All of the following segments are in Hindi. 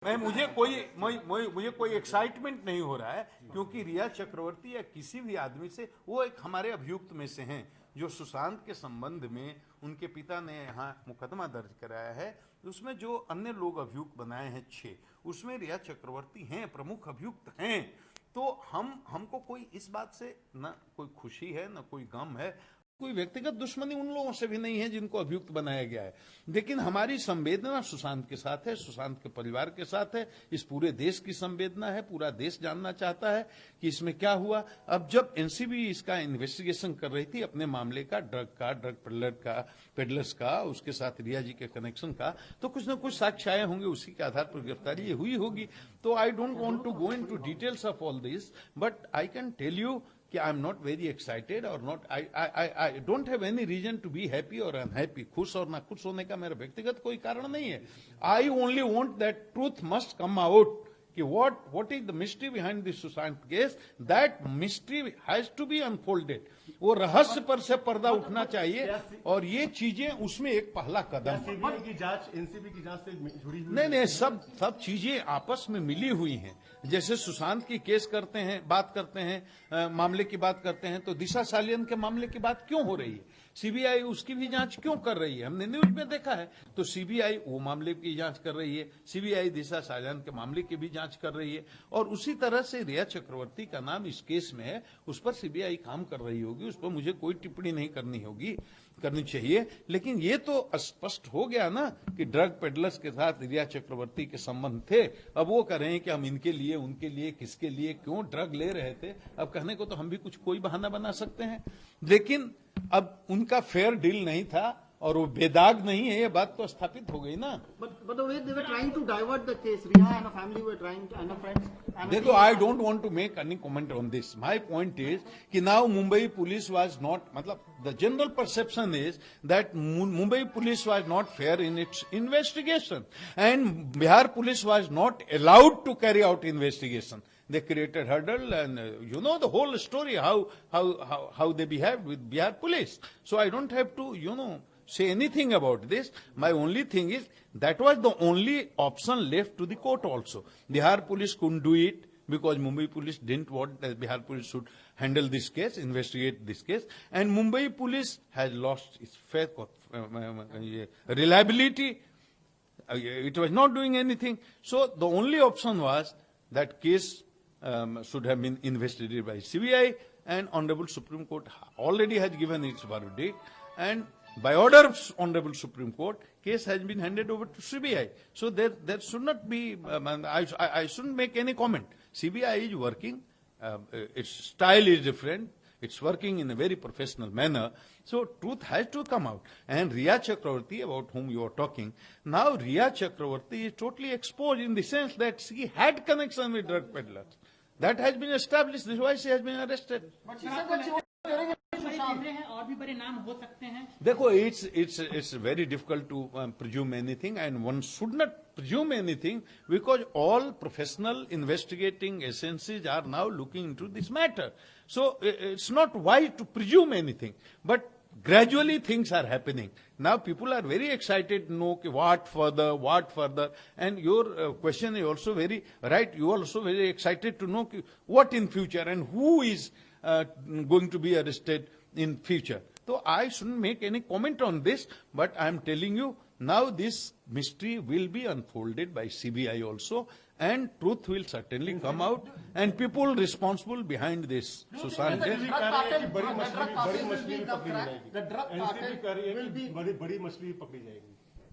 मुझे कोई एक्साइटमेंट नहीं हो रहा है, क्योंकि रिया चक्रवर्ती या किसी भी आदमी से, वो एक हमारे अभियुक्त में से हैं जो सुशांत के संबंध में उनके पिता ने यहाँ मुकदमा दर्ज कराया है। उसमें जो अन्य लोग अभियुक्त बनाए हैं 6, उसमें रिया चक्रवर्ती हैं, प्रमुख अभियुक्त हैं। तो हमको कोई इस बात से न कोई खुशी है न कोई गम है, कोई व्यक्तिगत दुश्मनी उन लोगों से भी नहीं है जिनको अभियुक्त बनाया गया है। लेकिन हमारी संवेदना सुशांत के साथ है, सुशांत के परिवार के साथ है, इस पूरे देश की संवेदना है। पूरा देश जानना चाहता है कि इसमें क्या हुआ। अब जब एनसीबी इसका इन्वेस्टिगेशन कर रही थी अपने मामले का, ड्रग पेडलर्स का, उसके साथ रिया जी के कनेक्शन का, तो कुछ न कुछ साक्ष्य आए होंगे, उसी के आधार पर गिरफ्तारी ये हुई होगी। तो I don't want to go into details of all this, but I can tell you कि I am not very excited और not, I don't have any reason to be happy और अनहैप्पी। खुश और ना खुश होने का मेरा व्यक्तिगत कोई कारण नहीं है। I only want that truth must come out कि what is the mystery behind this Sushant case, that mystery has to be unfolded। वो रहस्य पर से पर्दा उठना चाहिए और ये चीजें उसमें एक पहला कदम। सीबीआई की जांच एनसीबी की जांच से जुड़ी हुई नहीं, सब चीजें आपस में मिली हुई हैं। जैसे सुशांत की केस करते हैं, बात करते हैं, मामले की बात करते हैं, तो दिशा सालियन के मामले की बात क्यों हो रही है? सीबीआई उसकी भी जांच क्यों कर रही है? हमने न्यूज में देखा है। तो सीबीआई वो मामले की जांच कर रही है, सीबीआई दिशा सालियन के मामले की भी जांच कर रही है, और उसी तरह से रिया चक्रवर्ती का नाम इस केस में है, उस पर सीबीआई काम कर रही होगी। उस पर मुझे कोई टिप्पणी नहीं करनी चाहिए। लेकिन ये तो स्पष्ट हो गया ना कि ड्रग पेडलर्स के साथ रिया चक्रवर्ती के संबंध थे। अब वो कह रहे हैं कि हम इनके लिए, उनके लिए, किसके लिए, क्यों ड्रग ले रहे थे। अब कहने को तो हम भी कोई बहाना बना सकते हैं, लेकिन अब उनका फेयर डील नहीं था और वो बेदाग नहीं है, ये बात तो स्थापित हो गई ना। But the way they were trying to divert the case, Riya and her family were trying to, and her friends. देखो, I don't want to make any comment on this. My point is कि now Mumbai police was not, मतलब the general perception is that Mumbai police was not fair in its investigation, and Bihar police was not allowed to carry out investigation. They created hurdle, and you know the whole story, how they behaved with Bihar police. So I don't have to, say anything about this. My only thing is that was the only option left to the court also. Bihar police couldn't do it because Mumbai police didn't want that Bihar police should handle this case, investigate this case, and Mumbai police has lost its faith, reliability. It was not doing anything. So the only option was that case should have been investigated by CBI, and Honorable Supreme Court already has given its verdict, and by order of Honorable Supreme Court, case has been handed over to CBI. So there should not be, I shouldn't make any comment. CBI is working, its style is different, it's working in a very professional manner. So truth has to come out. And Riya Chakravarti, about whom you are talking, now Riya Chakravarti is totally exposed in the sense that she had connection with drug peddlers. That has been established. This is why she has been arrested. और भी बड़े नाम हो सकते हैं। देखो, it's very difficult to presume anything, and one should not presume anything because all professional investigating agencies are now looking into this matter. So it's not wise to presume anything, but gradually things are happening. Now people are very excited to know what further, and your question is also very right. You are also very excited to know what in future and who is going to be arrested in future. So I shouldn't make any comment on this, but I am telling you now this mystery will be unfolded by CBI also, and truth will certainly come out, and people responsible behind this Sushant case.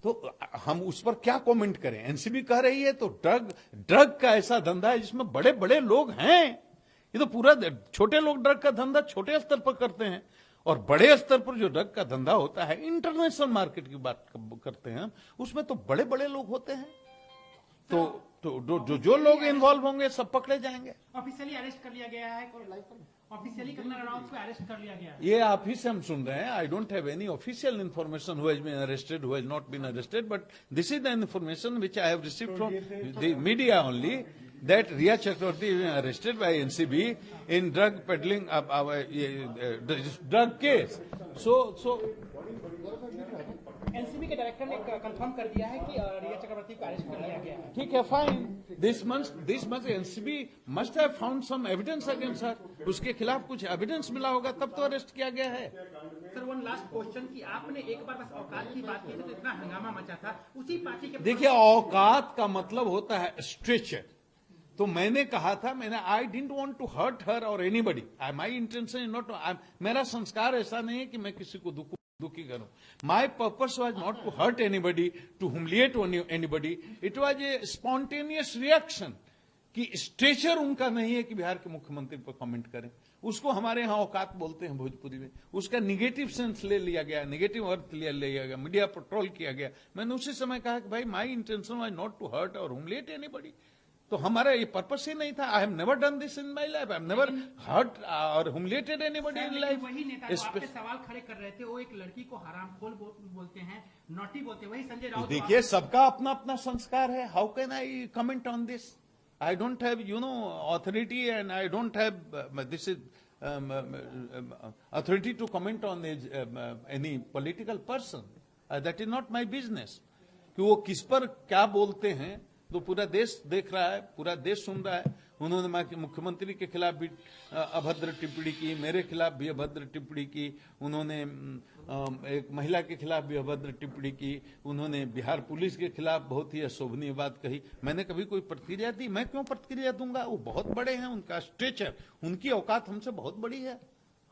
तो हम उस पर क्या कमेंट करें? एनसीबी कह रही है तो ड्रग का ऐसा धंधा है जिसमें बड़े बड़े लोग हैं। ये तो पूरा, छोटे लोग ड्रग का धंधा छोटे स्तर पर करते हैं, और बड़े स्तर पर जो ड्रग का धंधा होता है, इंटरनेशनल मार्केट की बात करते हैं, उसमें तो बड़े बड़े लोग होते हैं। तो जो लोग इन्वॉल्व होंगे सब पकड़े जाएंगे। ऑफिशियली अरेस्ट कर लिया गया है, ऑफिशियली कंगना रनौत को अरेस्ट कर लिया गया है। ये आप ही से हम सुन रहे हैं। I don't have any official information who has been arrested, who has not been arrested, but this is the information which I have received from the media only, that Riya Chakravarti is arrested by NCB in drug peddling, drug case. So NCB के डायरेक्टर ने कंफर्म कर दिया है कि रिया चक्रवर्ती को अरेस्ट कर लिया गया है। ठीक है, fine. This month NCB must have found some evidence against her. उसके खिलाफ कुछ एविडेंस मिला होगा तब तो अरेस्ट किया गया है। सर, वन लास्ट क्वेश्चन कि आपने एक बार बस औकात की बात की थी तो इतना हंगामा मचा था, उसी पार्टी के देखिए, औकात का मतलब होता है स्ट्रेचर। तो मैंने कहा था, I didn't want to hurt her और anybody. My intention is not, मेरा संस्कार ऐसा नहीं है कि मैं किसी को दुखी करूं। My purpose was not to hurt anybody, to humiliate anybody. It was a spontaneous reaction कि स्ट्रेचर उनका नहीं है कि बिहार के मुख्यमंत्री पर कमेंट करें। उसको हमारे यहां औकात बोलते हैं भोजपुरी में। उसका निगेटिव सेंस ले लिया गया, निगेटिव अर्थ ले लिया गया, मीडिया पर ट्रोल किया गया। मैंने उसी समय कहा कि भाई, my intention was not to hurt और ह्यूमिलिएट एनीबडी। तो हमारा ये पर्पस ही नहीं था। I have never done this in my life. I have never hurt और ह्यूमिलिएटेड एनीबडी इन लाइफ। वही नेता जो आपसे सवाल खड़े कर रहे थे, वो एक लड़की को हरामखोर बोलते हैं, नॉटी बोलते हैं, वही संजय राउत। देखिए, सबका अपना अपना संस्कार है। How can I comment on this? I don't have authority and I don't have this is authority to comment on any political person. That is not my business. कि वो किस पर क्या बोलते हैं तो पूरा देश देख रहा है, पूरा देश सुन रहा है। उन्होंने मुख्यमंत्री के खिलाफ भी अभद्र टिप्पणी की, मेरे खिलाफ भी अभद्र टिप्पणी की, उन्होंने एक महिला के खिलाफ भी अभद्र टिप्पणी की, उन्होंने बिहार पुलिस के खिलाफ बहुत ही अशोभनीय बात कही। मैंने कभी कोई प्रतिक्रिया दी? मैं क्यों प्रतिक्रिया दूंगा? वो बहुत बड़े हैं, उनका स्ट्रेचर, उनकी औकात हमसे बहुत बड़ी है।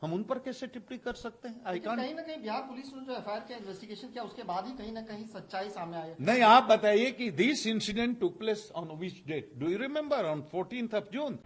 हम उन पर कैसे टिप्पणी कर सकते हैं? कहीं ना कहीं बिहार पुलिस ने जो एफआईआर का इन्वेस्टिगेशन किया उसके बाद ही कहीं ना कहीं सच्चाई सामने आई। नहीं, आप बताइए कि this incident took place on which date? Do you remember? On 14th of June.